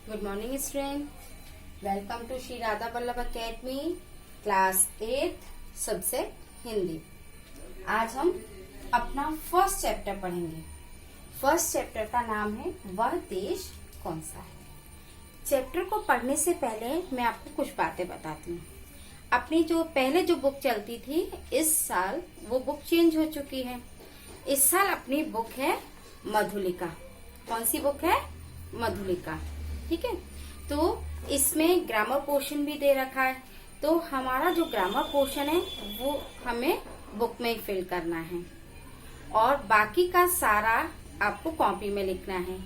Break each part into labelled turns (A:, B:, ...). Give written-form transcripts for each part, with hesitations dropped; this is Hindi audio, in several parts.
A: Good morning student, welcome to Shri Radha Vallabh academy class 8 subject Hindi. आज हम अपना फर्स्ट चैप्टर पढ़ेंगे। फर्स्ट चैप्टर का नाम है वह देश कौन सा है। चैप्टर को पढ़ने से पहले मैं आपको कुछ बातें बताती हूँ। अपनी जो पहले जो बुक चलती थी, इस साल वो बुक चेंज हो चुकी है। इस साल अपनी बुक है मधुलिका। कौन सी बुक है? मधुलिका। ठीक है, तो इसमें ग्रामर पोर्शन भी दे रखा है। तो हमारा जो ग्रामर पोर्शन है वो हमें बुक में ही फिल करना है और बाकी का सारा आपको कॉपी में लिखना है।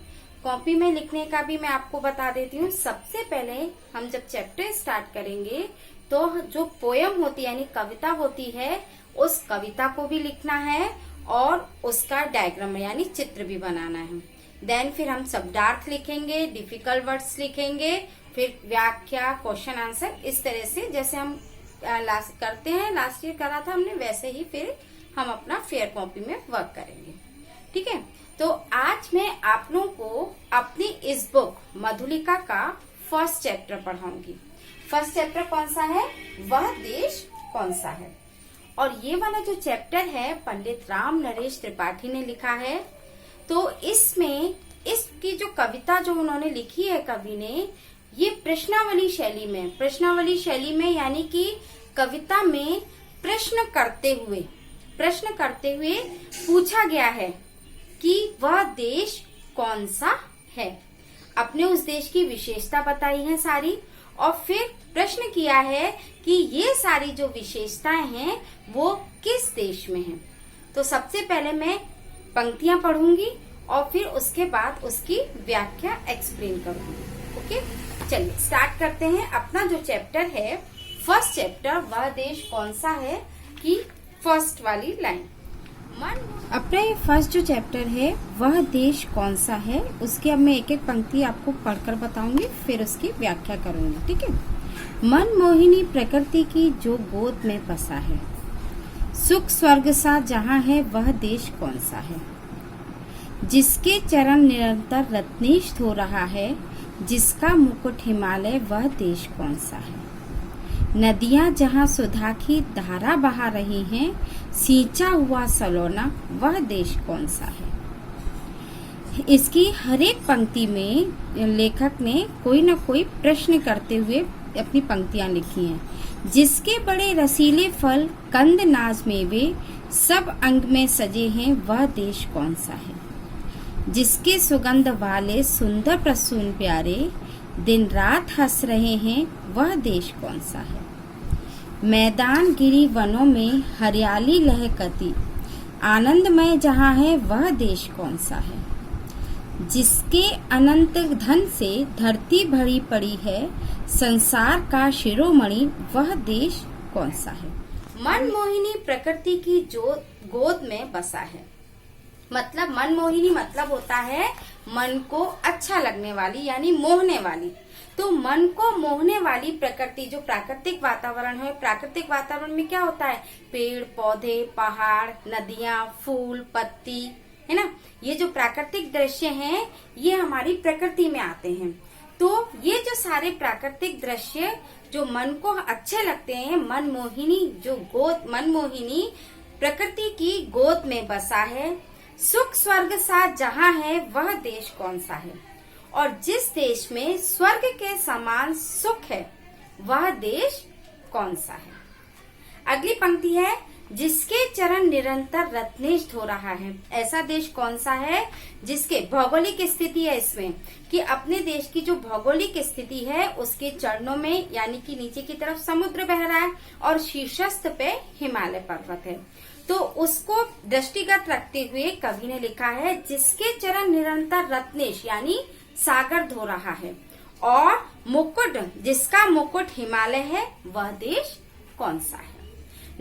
A: कॉपी में लिखने का भी मैं आपको बता देती हूँ। सबसे पहले हम जब चैप्टर स्टार्ट करेंगे तो जो पोयम होती है यानी कविता होती है, उस कविता को भी लिखना है और उसका डायग्राम यानी चित्र भी बनाना है। देन फिर हम शब्दार्थ लिखेंगे, डिफिकल्ट वर्ड्स लिखेंगे, फिर व्याख्या, क्वेश्चन आंसर, इस तरह से जैसे हम करते हैं, लास्ट ईयर करा था हमने, वैसे ही फिर हम अपना फेयर कॉपी में वर्क करेंगे। ठीक है, तो आज मैं आप लोगों को अपनी इस बुक मधुलिका का फर्स्ट चैप्टर पढ़ाऊंगी। फर्स्ट चैप्टर कौन सा है? वह देश कौन सा है। और ये वाला जो चैप्टर है पंडित राम नरेश त्रिपाठी ने लिखा है। तो इसमें इसकी जो कविता जो उन्होंने लिखी है कवि ने, ये प्रश्नावली शैली में यानी कि कविता में प्रश्न करते हुए पूछा गया है कि वह देश कौन सा है। अपने उस देश की विशेषता बताई है सारी, और फिर प्रश्न किया है कि ये सारी जो विशेषताएं हैं वो किस देश में हैं। तो सबसे पहले मैं पंक्तियां पढ़ूंगी और फिर उसके बाद उसकी व्याख्या एक्सप्लेन करूंगी। ओके, चलिए स्टार्ट करते हैं। अपना जो चैप्टर है फर्स्ट चैप्टर वह देश कौन सा है की फर्स्ट वाली लाइन। अपना ये फर्स्ट जो चैप्टर है वह देश कौन सा है, उसकी अब मैं एक एक पंक्ति आपको पढ़कर बताऊंगी, फिर उसकी व्याख्या करूंगी। ठीक है। मनमोहिनी प्रकृति की जो गोद में बसा है, सुख स्वर्ग सा जहाँ है वह देश कौन सा है। जिसके चरण निरंतर रत्नेष्ट हो रहा है, जिसका मुकुट हिमालय वह देश कौन सा है। नदियां जहाँ सुधा की धारा बहा रही हैं, सींचा हुआ सलोना वह देश कौन सा है। इसकी हर एक पंक्ति में लेखक ने कोई न कोई प्रश्न करते हुए अपनी पंक्तियां लिखी हैं। जिसके बड़े रसीले फल कंद नाज मेवे सब अंग में सजे हैं वह देश कौन सा है। जिसके सुगंध वाले सुंदर प्रसून प्यारे दिन रात हंस रहे हैं वह देश कौन सा है। मैदान गिरी वनों में हरियाली लहकती आनंदमय जहाँ है वह देश कौन सा है। जिसके अनंत धन से धरती भरी पड़ी है संसार का शिरोमणि वह देश कौन सा है। मनमोहिनी प्रकृति की जो गोद में बसा है, मतलब मनमोहिनी मतलब होता है मन को अच्छा लगने वाली यानी मोहने वाली। तो मन को मोहने वाली प्रकृति, जो प्राकृतिक वातावरण है, प्राकृतिक वातावरण में क्या होता है? पेड़ पौधे, पहाड़, नदियां, फूल, पत्ती, है ना। ये जो प्राकृतिक दृश्य हैं ये हमारी प्रकृति में आते हैं। तो ये जो सारे प्राकृतिक दृश्य जो मन को अच्छे लगते हैं, मनमोहिनी प्रकृति की गोद में बसा है। सुख स्वर्ग सा जहाँ है वह देश कौन सा है। और जिस देश में स्वर्ग के समान सुख है वह देश कौन सा है। अगली पंक्ति है, जिसके चरण निरंतर रत्नेष्ट हो रहा है। ऐसा देश कौन सा है जिसके भौगोलिक स्थिति है इसमें कि अपने देश की जो भौगोलिक स्थिति है उसके चरणों में यानी कि नीचे की तरफ समुद्र बह रहा है और शीर्षस्थ पे हिमालय पर्वत है। तो उसको दृष्टिगत रखते हुए कवि ने लिखा है, जिसके चरण निरंतर रत्नेश यानी सागर धो रहा है और मुकुट, जिसका मुकुट हिमालय है वह देश कौन सा है।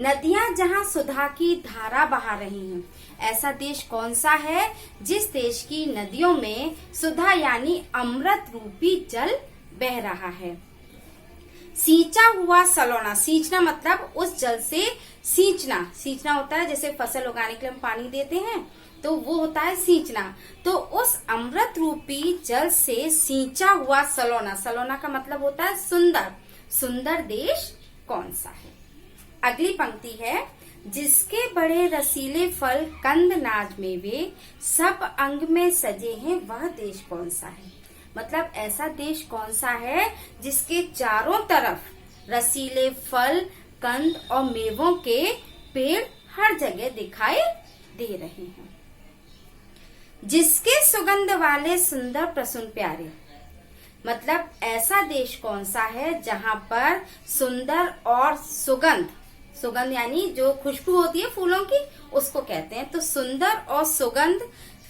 A: नदियां जहां सुधा की धारा बहा रही हैं, ऐसा देश कौन सा है जिस देश की नदियों में सुधा यानी अमृत रूपी जल बह रहा है। सींचा हुआ सलोना, सींचना मतलब उस जल से सींचना, सींचना होता है जैसे फसल उगाने के लिए हम पानी देते हैं, तो वो होता है सींचना। तो उस अमृत रूपी जल से सींचा हुआ सलोना, सलोना का मतलब होता है सुंदर, सुंदर देश कौन सा है। अगली पंक्ति है, जिसके बड़े रसीले फल कंद नाज मेवे सब अंग में सजे हैं, वह देश कौन सा है। मतलब ऐसा देश कौन सा है जिसके चारों तरफ रसीले फल, कंद और मेवों के पेड़ हर जगह दिखाई दे रहे हैं। जिसके सुगंध वाले सुंदर प्रसून प्यारे, मतलब ऐसा देश कौन सा है जहाँ पर सुंदर और सुगंध, सुगंध यानी जो खुशबू होती है फूलों की, उसको कहते हैं। तो सुंदर और सुगंध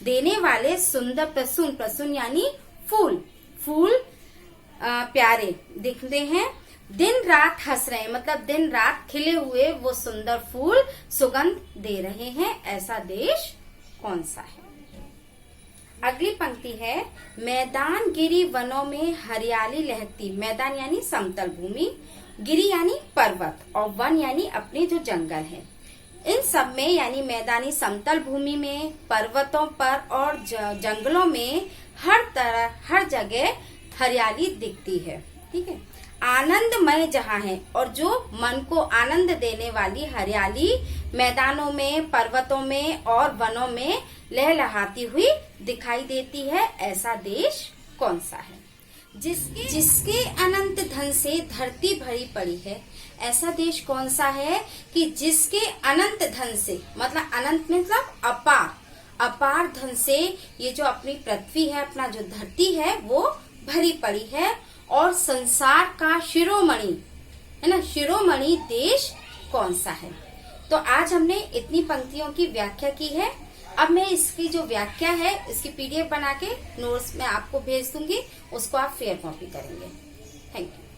A: देने वाले सुंदर प्रसून, प्रसून यानी फूल, फूल प्यारे दिखते हैं, दिन रात हंस रहे हैं, मतलब दिन रात खिले हुए वो सुंदर फूल सुगंध दे रहे हैं, ऐसा देश कौन सा है। अगली पंक्ति है, मैदान गिरी वनों में हरियाली लहकती, मैदान यानी समतल भूमि, गिरी यानी पर्वत और वन यानी अपने जो जंगल है, इन सब में यानी मैदानी समतल भूमि में, पर्वतों पर और जंगलों में हर तरह हर जगह हरियाली दिखती है। ठीक है, आनंदमय जहाँ है, और जो मन को आनंद देने वाली हरियाली मैदानों में, पर्वतों में और वनों में लहलहाती हुई दिखाई देती है, ऐसा देश कौन सा है। जिसके अनंत धन से धरती भरी पड़ी है, ऐसा देश कौन सा है कि जिसके अनंत धन से, मतलब अनंत मतलब अपार, अपार धन से ये जो अपनी पृथ्वी है, अपना जो धरती है वो भरी पड़ी है, और संसार का शिरोमणि है ना, शिरोमणि देश कौन सा है। तो आज हमने इतनी पंक्तियों की व्याख्या की है। अब मैं इसकी जो व्याख्या है इसकी पीडीएफ बना के नोट्स में आपको भेज दूंगी, उसको आप फेयर कॉपी करेंगे। Thank you.